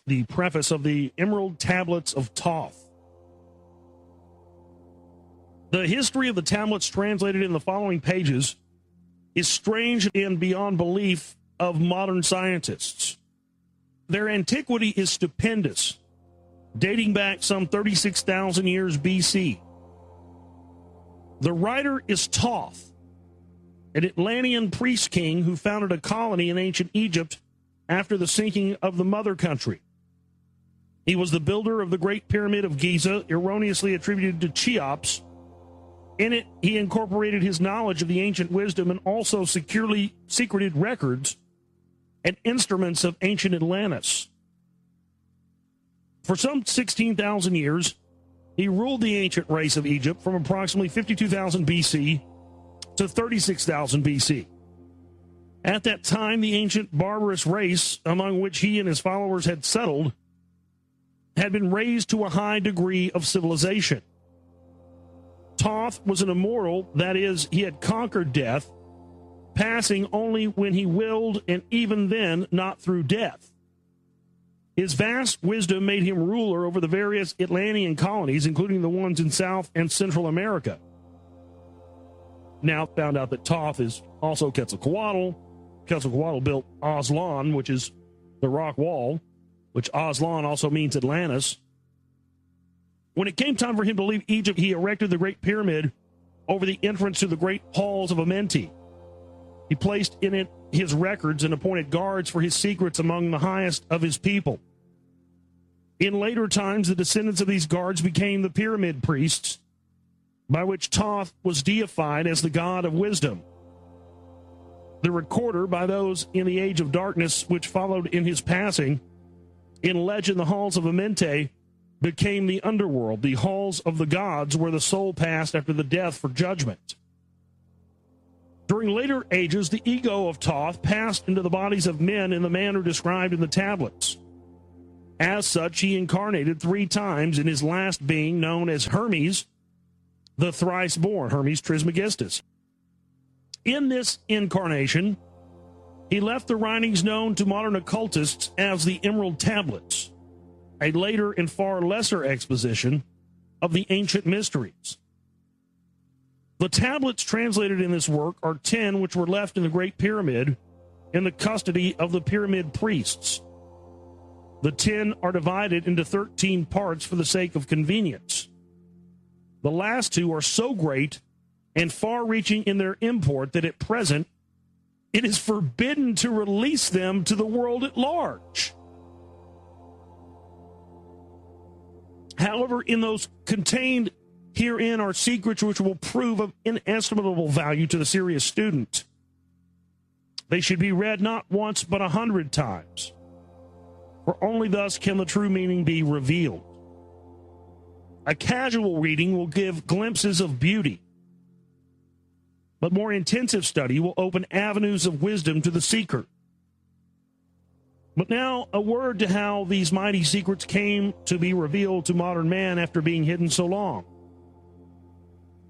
the preface of the Emerald Tablets of Thoth. The history of the tablets translated in the following pages is strange and beyond belief of modern scientists. Their antiquity is stupendous, dating back some 36,000 years BC. The writer is Thoth, an Atlantean priest king who founded a colony in ancient Egypt after the sinking of the mother country. He was the builder of the Great Pyramid of Giza, erroneously attributed to Cheops. In it, he incorporated his knowledge of the ancient wisdom and also securely secreted records and instruments of ancient Atlantis. For some 16,000 years, he ruled the ancient race of Egypt from approximately 52,000 BC to 36,000 BC. At that time, the ancient barbarous race among which he and his followers had settled had been raised to a high degree of civilization. Thoth was an immortal, that is, he had conquered death, passing only when he willed, and even then not through death. His vast wisdom made him ruler over the various Atlantean colonies, including the ones in South and Central America. Now found out that Thoth is also Quetzalcoatl. Quetzalcoatl built Aslan, which is the rock wall, which Aslan also means Atlantis. When it came time for him to leave Egypt, he erected the Great Pyramid over the entrance to the great halls of Amenti. He placed in it his records and appointed guards for his secrets among the highest of his people. In later times, the descendants of these guards became the pyramid priests, by which Thoth was deified as the god of wisdom. The recorder by those in the age of darkness which followed in his passing, in legend the halls of Amenti became the underworld, the halls of the gods where the soul passed after the death for judgment. During later ages, the ego of Thoth passed into the bodies of men in the manner described in the tablets. As such, he incarnated 3 times in his last being, known as Hermes, the thrice-born, Hermes Trismegistus. In this incarnation, he left the writings known to modern occultists as the Emerald Tablets, a later and far lesser exposition of the ancient mysteries. The tablets translated in this work are 10 which were left in the Great Pyramid in the custody of the pyramid priests. The 10 are divided into 13 parts for the sake of convenience. The last 2 are so great and far-reaching in their import that at present it is forbidden to release them to the world at large. However, in those contained herein are secrets which will prove of inestimable value to the serious student. They should be read not once but 100 times, for only thus can the true meaning be revealed. A casual reading will give glimpses of beauty, but more intensive study will open avenues of wisdom to the seeker. But now, a word to how these mighty secrets came to be revealed to modern man after being hidden so long.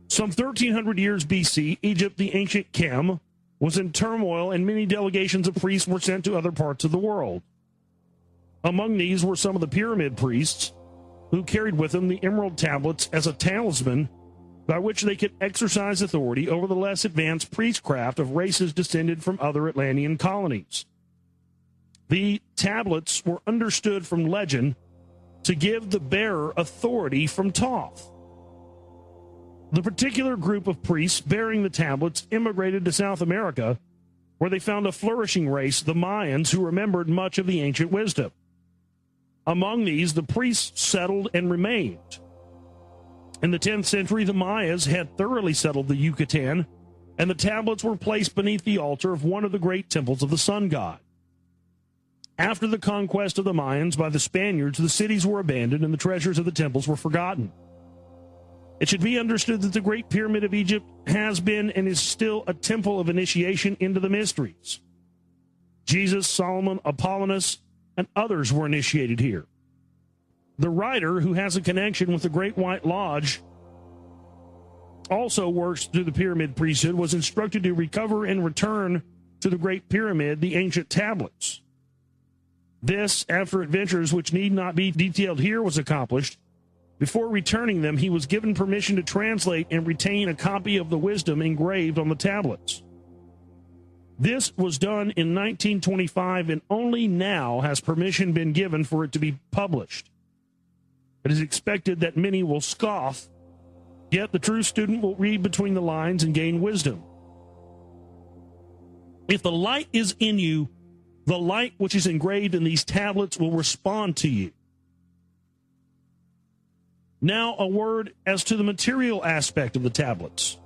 Some 1,300 years BC, Egypt, the ancient Chem, was in turmoil, and many delegations of priests were sent to other parts of the world. Among these were some of the pyramid priests, who carried with them the emerald tablets as a talisman by which they could exercise authority over the less advanced priestcraft of races descended from other Atlantean colonies. The tablets were understood from legend to give the bearer authority from Thoth. The particular group of priests bearing the tablets immigrated to South America, where they found a flourishing race, the Mayans, who remembered much of the ancient wisdom. Among these, the priests settled and remained. In the 10th century, the Mayas had thoroughly settled the Yucatan, and the tablets were placed beneath the altar of one of the great temples of the sun god. After the conquest of the Mayans by the Spaniards, the cities were abandoned and the treasures of the temples were forgotten. It should be understood that the Great Pyramid of Egypt has been and is still a temple of initiation into the mysteries. Jesus, Solomon, Apollonius, and others were initiated here. The writer, who has a connection with the Great White Lodge, also works through the pyramid priesthood, was instructed to recover and return to the Great Pyramid the ancient tablets. This, after adventures which need not be detailed here, was accomplished. Before returning them, he was given permission to translate and retain a copy of the wisdom engraved on the tablets. This was done in 1925, and only now has permission been given for it to be published. It is expected that many will scoff, yet the true student will read between the lines and gain wisdom. If the light is in you, the light which is engraved in these tablets will respond to you. Now, a word as to the material aspect of the tablets.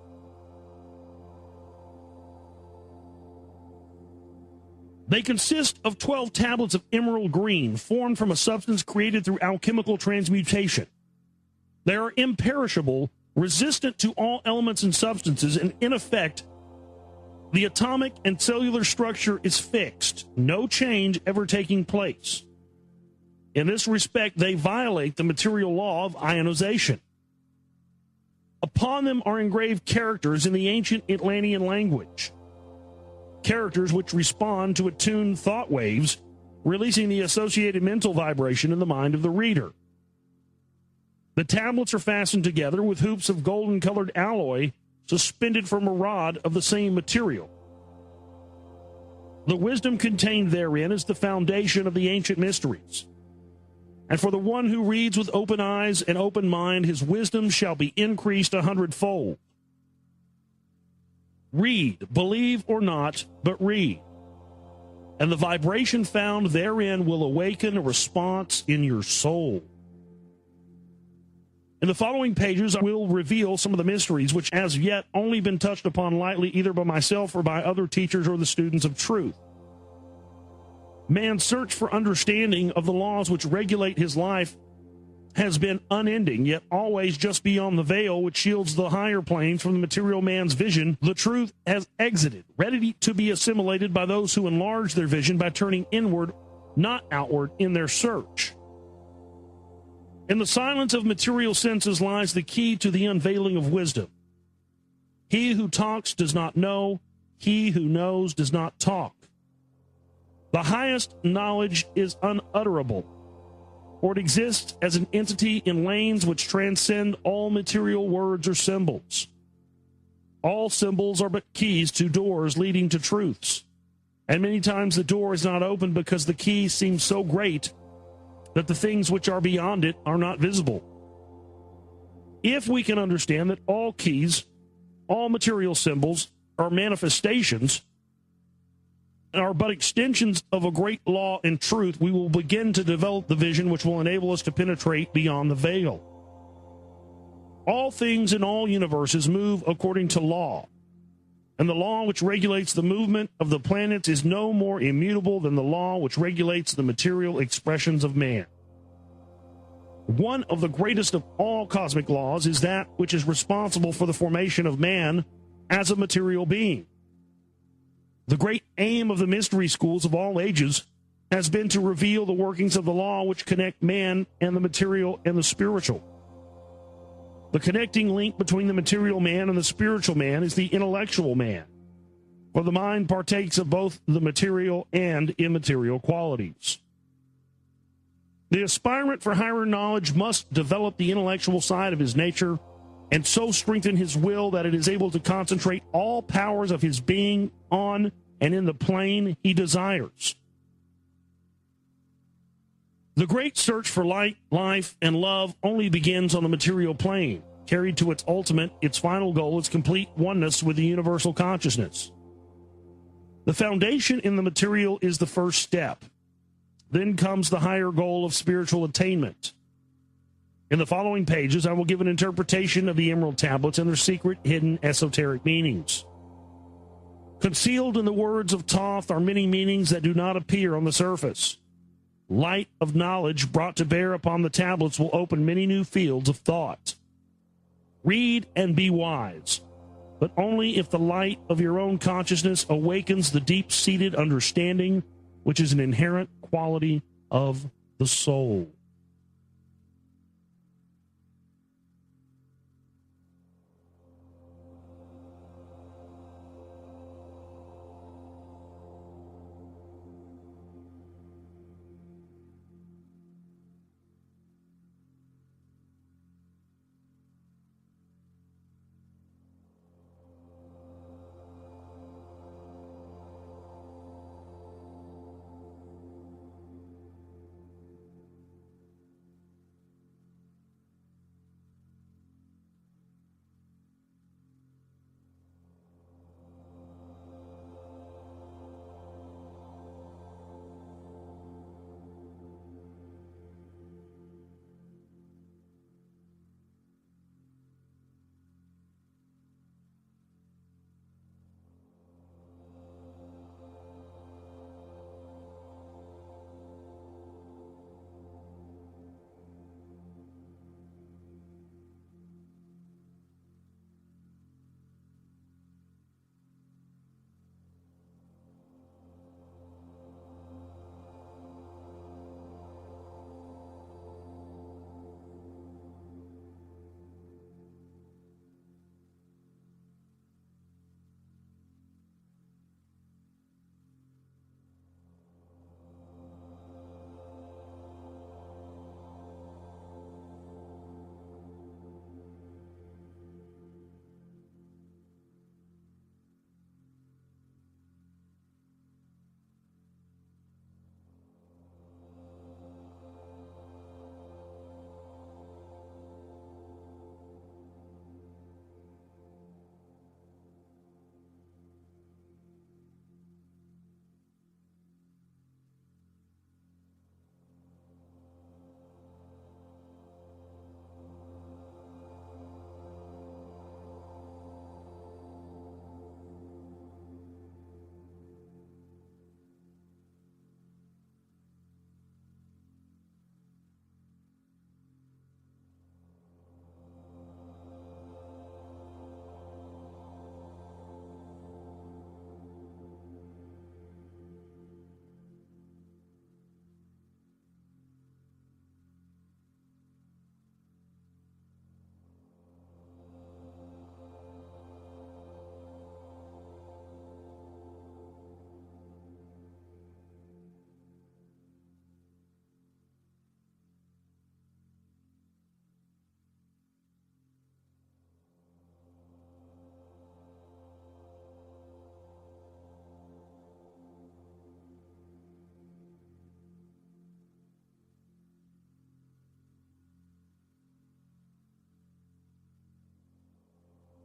They consist of 12 tablets of emerald green, formed from a substance created through alchemical transmutation. They are imperishable, resistant to all elements and substances, and in effect, the atomic and cellular structure is fixed, no change ever taking place. In this respect, they violate the material law of ionization. Upon them are engraved characters in the ancient Atlantean language, characters which respond to attuned thought waves, releasing the associated mental vibration in the mind of the reader. The tablets are fastened together with hoops of golden-colored alloy suspended from a rod of the same material. The wisdom contained therein is the foundation of the ancient mysteries. And for the one who reads with open eyes and open mind, his wisdom shall be increased 100-fold. Read, believe or not, but read. And the vibration found therein will awaken a response in your soul. In the following pages, I will reveal some of the mysteries which as yet only been touched upon lightly either by myself or by other teachers or the students of truth. Man's search for understanding of the laws which regulate his life has been unending, yet always just beyond the veil which shields the higher planes from the material man's vision. The truth has exited, ready to be assimilated by those who enlarge their vision by turning inward, not outward, in their search. In the silence of material senses lies the key to the unveiling of wisdom. He who talks does not know. He who knows does not talk. The highest knowledge is unutterable, or it exists as an entity in lanes which transcend all material words or symbols. All symbols are but keys to doors leading to truths, and many times the door is not opened because the key seems so great that the things which are beyond it are not visible. If we can understand that all keys, all material symbols, are manifestations, and are but extensions of a great law and truth, we will begin to develop the vision which will enable us to penetrate beyond the veil. All things in all universes move according to law, and the law which regulates the movement of the planets is no more immutable than the law which regulates the material expressions of man. One of the greatest of all cosmic laws is that which is responsible for the formation of man as a material being. The great aim of the mystery schools of all ages has been to reveal the workings of the law which connect man and the material and the spiritual. The connecting link between the material man and the spiritual man is the intellectual man, for the mind partakes of both the material and immaterial qualities. The aspirant for higher knowledge must develop the intellectual side of his nature and so strengthen his will that it is able to concentrate all powers of his being on and in the plane he desires. The great search for light, life, and love only begins on the material plane. Carried to its ultimate, its final goal is complete oneness with the universal consciousness. The foundation in the material is the first step. Then comes the higher goal of spiritual attainment. In the following pages, I will give an interpretation of the emerald tablets and their secret, hidden, esoteric meanings. Concealed in the words of Thoth are many meanings that do not appear on the surface. Light of knowledge brought to bear upon the tablets will open many new fields of thought. Read and be wise, but only if the light of your own consciousness awakens the deep-seated understanding, which is an inherent quality of the soul.